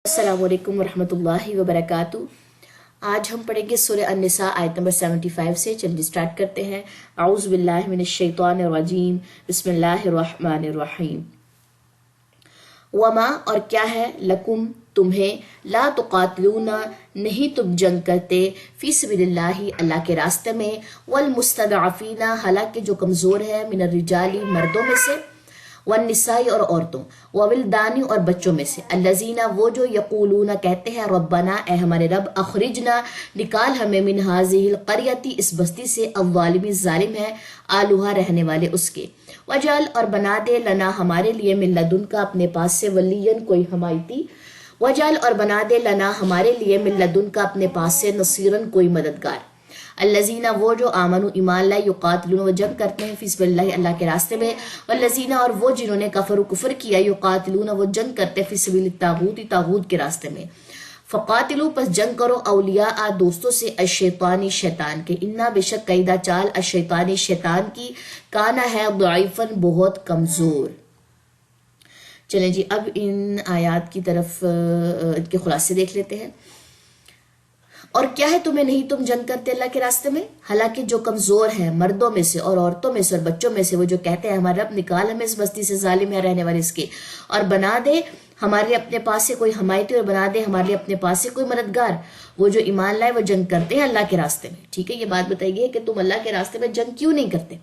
السلام علیکم ورحمۃ اللہ وبرکاتہ۔ آج ہم پڑھیں گے سورہ النساء آیت نمبر 75 سے۔ چلیے سٹارٹ کرتے ہیں۔ اعوذ باللہ من الشیطان الرجیم، بسم اللہ الرحمن الرحیم۔ وما اور کیا ہے، لکم تمہیں، لا تقاتلون نہیں تم جنگ کرتے، فی سبیل اللہ اللہ کے راستے میں، والمستضعفین حالانکہ جو کمزور ہے، من الرجال مردوں میں سے، والنساء اور عورتوں، وولدانی اور بچوں میں سے، الذین وہ جو یقولون کہتے ہیں، ربنا اے ہمارے رب، اخرجنا نکال ہمیں، من ہذہ القریۃ اس بستی سے، الظالم ظالم ہے، آلوہا رہنے والے اس کے، وجعل اور بنا دے، لنا ہمارے لیے، من لدن کا اپنے پاس سے، ولین کوئی حمایتی، وجعل اور بنا دے، لنا ہمارے لیے، من لدن کا اپنے پاس سے، نصیرن کوئی مددگار۔ الذین وہ جو آمنوا ایمان لائے، یقاتلون وہ جنگ کرتے ہیں، فی سبیل اللہ اللہ کے راستے میں، والذین اور وہ جنہوں نے کفروا کفر کیا، یقاتلون وہ جنگ کرتے ہیں، فی سبیل الطاغوت طاغوت کے راستے میں، فقاتلوا پس جنگ کرو، اولیاء دوستوں سے، الشیطانی شیطان کے، انا بے شک قیدا چال، الشیطانی شیطان کی، کانا ہے، ضعیفاً بہت کمزور۔ چلیں جی اب ان آیات کی طرف ان کے خلاصے دیکھ لیتے ہیں۔ اور کیا ہے تمہیں نہیں تم جنگ کرتے اللہ کے راستے میں، حالانکہ جو کمزور ہیں مردوں میں سے اور عورتوں میں سے اور بچوں میں سے، وہ جو کہتے ہیں ہمارا رب نکال ہمیں اس بستی سے، ظالم ہے رہنے والے اس کے، اور بنا دے ہمارے اپنے پاس سے کوئی حمایتی، اور بنا دے ہمارے اپنے پاس سے کوئی مددگار، وہ جو ایمان لائے وہ جنگ کرتے ہیں اللہ کے راستے میں۔ ٹھیک ہے، یہ بات بتائی گئی ہے کہ تم اللہ کے راستے میں جنگ کیوں نہیں کرتے،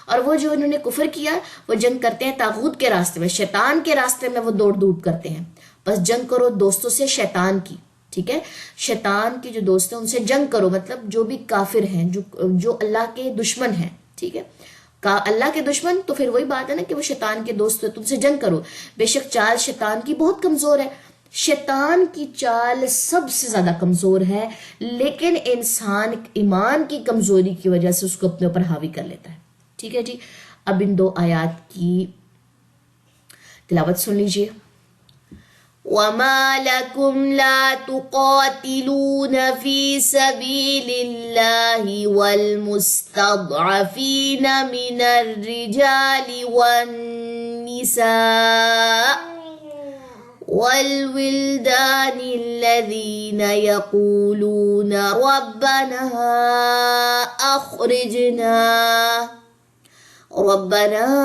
اور وہ جو انہوں نے کفر کیا وہ جنگ کرتے ہیں طاغوت کے راستے میں، شیطان کے راستے میں وہ دوڑ دھوپ کرتے ہیں، بس جنگ کرو دوستوں سے شیطان کی۔ ٹھیک ہے، شیطان کے جو دوست ہیں ان سے جنگ کرو، مطلب جو بھی کافر ہیں، جو اللہ کے دشمن ہیں۔ ٹھیک ہے، اللہ کے دشمن تو پھر وہی بات ہے نا کہ وہ شیطان کے دوست ہیں، تم سے جنگ کرو، بے شک چال شیطان کی بہت کمزور ہے۔ شیطان کی چال سب سے زیادہ کمزور ہے، لیکن انسان ایمان کی کمزوری کی وجہ سے اس کو اپنے اوپر حاوی کر لیتا ہے۔ ٹھیک ہے جی، اب ان دو آیات کی تلاوت سن لیجیے۔ وَمَا لَكُمْ لَا تُقَاتِلُونَ فِي سَبِيلِ اللَّهِ وَالْمُسْتَضْعَفِينَ مِنَ الرِّجَالِ وَالنِّسَاءِ وَالْوِلْدَانِ الَّذِينَ يَقُولُونَ رَبَّنَا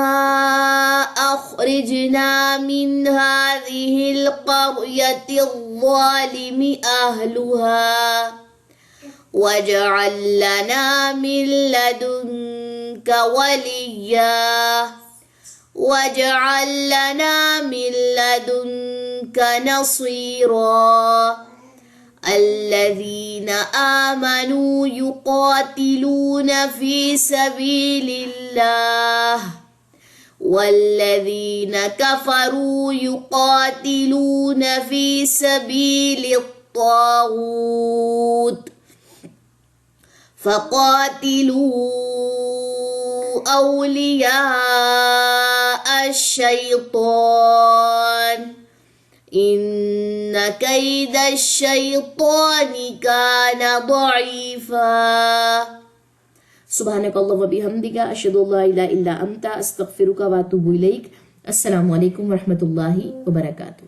أخرجنا من هذه القرية الظالم أهلها واجعل لنا من لدنك وليا واجعل لنا من لدنك نصيرا الذين آمنوا يقاتلون في سبيل الله والذين كفروا يقاتلون في سبيل الطاغوت فقاتلوا أولياء الشيطان إن كيد الشيطان كان ضعيفا۔ سبحانك اللهم وبحمدك أشهد أن لا إله إلا أنت أستغفرك وأتوب إليك۔ السلام علیکم ورحمۃ اللہ وبرکاتہ۔